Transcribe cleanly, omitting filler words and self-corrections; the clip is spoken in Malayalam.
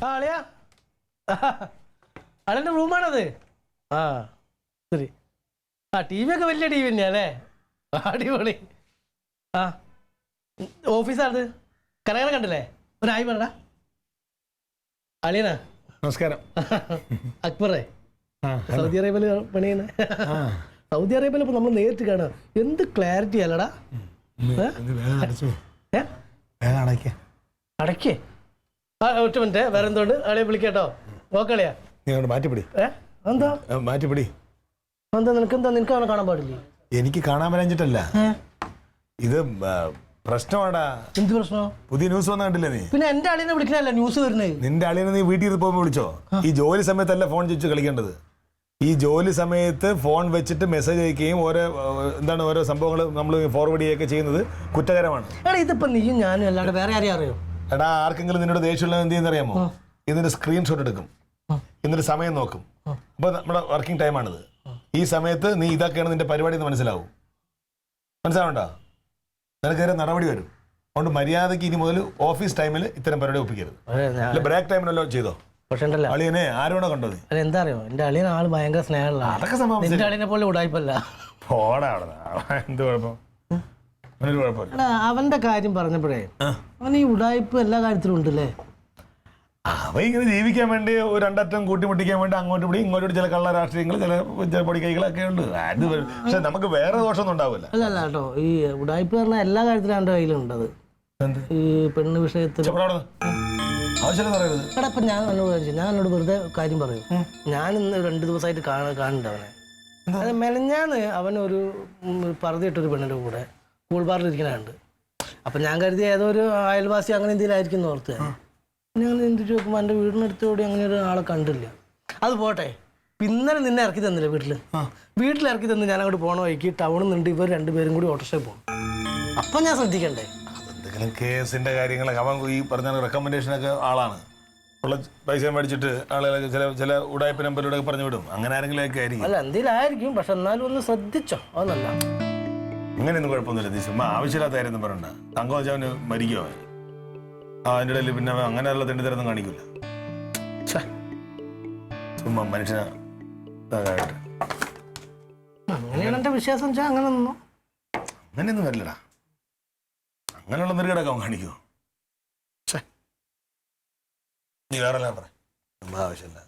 അളിയാ അളിയൻ്റെ റൂമാണത്. ആ ശരി. ആ ടി വി ഒക്കെ വലിയ ടി വി തന്നെയാ അല്ലേ? അടിപൊളി. ആ ഓഫീസാണത്. കലകളെ കണ്ടില്ലേ? ഒരു ആയി വേണടാ. അളിയനാ നമസ്കാരം. അക്ബറേ, സൗദി അറേബ്യയിൽ പണിയുന്ന. സൗദി അറേബ്യയിൽ ഇപ്പൊ നമ്മൾ നേരിട്ട് കാണാം. എന്ത് ക്ലാരിറ്റി അല്ലടാ. അടയ്ക്കേ. ആ ഒറ്റ മിനിറ്റ്, വേറെ എന്തുകൊണ്ട് അളിയെ വിളിക്കട്ടോ. നോക്കളിയാ മാറ്റിപ്പിടി. എന്താ മാറ്റിപ്പിടി? എന്താ നിനക്ക് അവനെ കാണാൻ പാടില്ലേ? എനിക്ക് കാണാൻ പറ്റാഞ്ഞിട്ടല്ല, ഇത് പ്രശ്നമാടാ. എന്ത് പ്രശ്നം? പുതിയ ന്യൂസ് വന്ന കണ്ടില്ലേ നീ? പിന്നെ എന്റെ അളിയനെ വിളിക്കണല്ല ന്യൂസ് വരുന്നത്. നിന്റെ അളിയനെ നീ വീട്ടിൽ പോകുമ്പോൾ വിളിച്ചോ? ഈ ജോലി സമയത്തല്ല ഫോൺ ചോദിച്ചു കളിക്കേണ്ടത്. ഈ ജോലി സമയത്ത് ഫോൺ വെച്ചിട്ട് മെസ്സേജ് അയക്കുകയും ഓരോ സംഭവങ്ങൾ നമ്മൾ ഫോർവേഡ് ചെയ്യുകയൊക്കെ ചെയ്യുന്നത് കുറ്റകരമാണ്. എടാ ഇതിപ്പോ നീയും ഞാനും അല്ലാണ്ട് വേറെ ആരെയും അറിയോ? എടാ ആർക്കെങ്കിലും നിന്നോട് ദേഷ്യമുള്ള എന്ത് ചെയ്യുന്നറിയാമോ? ഇതിന്റെ സ്ക്രീൻഷോട്ട് എടുക്കും, എന്നിട്ട് സമയം നോക്കും. അപ്പൊ നമ്മുടെ വർക്കിംഗ് ടൈമാണിത്. ഈ സമയത്ത് നീ ഇതൊക്കെയാണ് നിന്റെ പരിപാടി എന്ന് മനസ്സിലാവണ്ടോ? നിനക്കേറെ നടപടി വരും. അതുകൊണ്ട് മര്യാദയ്ക്ക് ഇനി മുതൽ ഓഫീസ് ടൈമിൽ ഇത്തരം പരിപാടി ഒപ്പിക്കരുത്. ബ്രേക്ക് ടൈമിലല്ലോ ചെയ്തോ. പക്ഷേ അളിയനെ ആരോടെ കണ്ടത്? എന്താ അറിയോ, എന്റെ അളിയൻ ആള് ഭയങ്കര സ്നേഹമുള്ള. അതൊക്കെ സംഭവം എന്റെ അളിയനെ പോലെ ഉടായിപ്പല്ല. എന്ത് കുഴപ്പം? അവന്റെ കാര്യം പറഞ്ഞപ്പോഴേ അവൻ ഈ ഉടായ്പ എല്ലാ കാര്യത്തിലും ഉണ്ടല്ലേ. അവ ഇങ്ങനെ ജീവിക്കാൻ വേണ്ടി ഒരു രണ്ടറ്റം കൂട്ടിമുട്ടിക്കാൻ വേണ്ടി അങ്ങോട്ടും ഇവിടെ ഇങ്ങോട്ടും ചില കള്ള രാഷ്ട്രീയങ്ങൾ, ചില പൊടിക്കൈകളൊക്കെ ഉണ്ട്. അത് പക്ഷെ നമുക്ക് വേറെ ദോഷമൊന്നും ഉണ്ടാവില്ല. അല്ല കേട്ടോ, ഈ ഉടായ്പ പറഞ്ഞ എല്ലാ കാര്യത്തിലും എന്റെ കയ്യിലുണ്ടത്. ഈ പെണ്ണ് വിഷയത്തിൽ എടാ ഇപ്പൊ ഞാൻ എന്നോട് വെറുതെ കാര്യം പറയും. ഞാൻ ഇന്ന് 2 ദിവസമായിട്ട് കാണുന്നുണ്ട് അവനെ. അത് മെലഞ്ഞാന്ന് അവനൊരു പറതിയിട്ടൊരു പെണ്ണിന്റെ കൂടെ കൂൾ ബാറിൽ ഇരിക്കണുണ്ട്. അപ്പൊ ഞാൻ കരുതി ഏതോ ഒരു അയൽവാസി അങ്ങനെ എന്തെങ്കിലും ആയിരിക്കും ഓർത്ത് ഞങ്ങൾ എന്തിട്ട് നോക്കുമ്പോൾ എൻ്റെ വീടിനടുത്തോടെ അങ്ങനെ ഒരു ആളെ കണ്ടില്ല. അത് പോട്ടെ, ഇന്നലെ നിന്നെ ഇറക്കി തന്നില്ല വീട്ടിൽ ഇറക്കി തന്ന് ഞാൻ അങ്ങോട്ട് പോകണ വഴിക്ക് ടൗണിൽ നിന്ന് ഇവർ 2 പേരും കൂടി ഓട്ടോറിക്ഷയിൽ പോകും. അപ്പൊ ഞാൻ ശ്രദ്ധിക്കണ്ടേ? അതെന്തെങ്കിലും കേസിന്റെ കാര്യങ്ങളൊക്കെ അവൻ ഈ പറഞ്ഞ റെക്കമെൻഡേഷനൊക്കെ ആളാണ്. ഉള്ള പൈസ മേടിച്ചിട്ട് ആളുകളൊക്കെ ചില ഉടായ്പ നമ്പറിലൂടെ പറഞ്ഞു വിടും. അങ്ങനെ ആരെങ്കിലും ഒക്കെ ആയിരിക്കും. അല്ല എന്തെങ്കിലും ആയിരിക്കും, പക്ഷെ എന്നാലും ഒന്ന് ശ്രദ്ധിച്ചോ. അതൊന്നല്ല, അങ്ങനെയൊന്നും കുഴപ്പമൊന്നുമില്ല. നീ ചുമ്മാ ആവശ്യമില്ലാത്ത കാര്യം പറയണ്ട. തങ്കം വെച്ചാൽ അവന് മരിക്കുമോ? അതിൻ്റെ ഇടയിൽ പിന്നെ അങ്ങനെയുള്ള തെണ്ടിത്തരൊന്നും കാണിക്കില്ല. ചുമ്മാ മനുഷ്യനെ അങ്ങനെയാണ് എന്റെ വിശ്വാസം. അങ്ങനെയൊന്നും വരില്ലടാ. അങ്ങനെയുള്ള നെറുകടക്കം അവൻ കാണിക്കുമോ? നീ വേറെ എല്ലാം പറ. ആവശ്യമില്ല.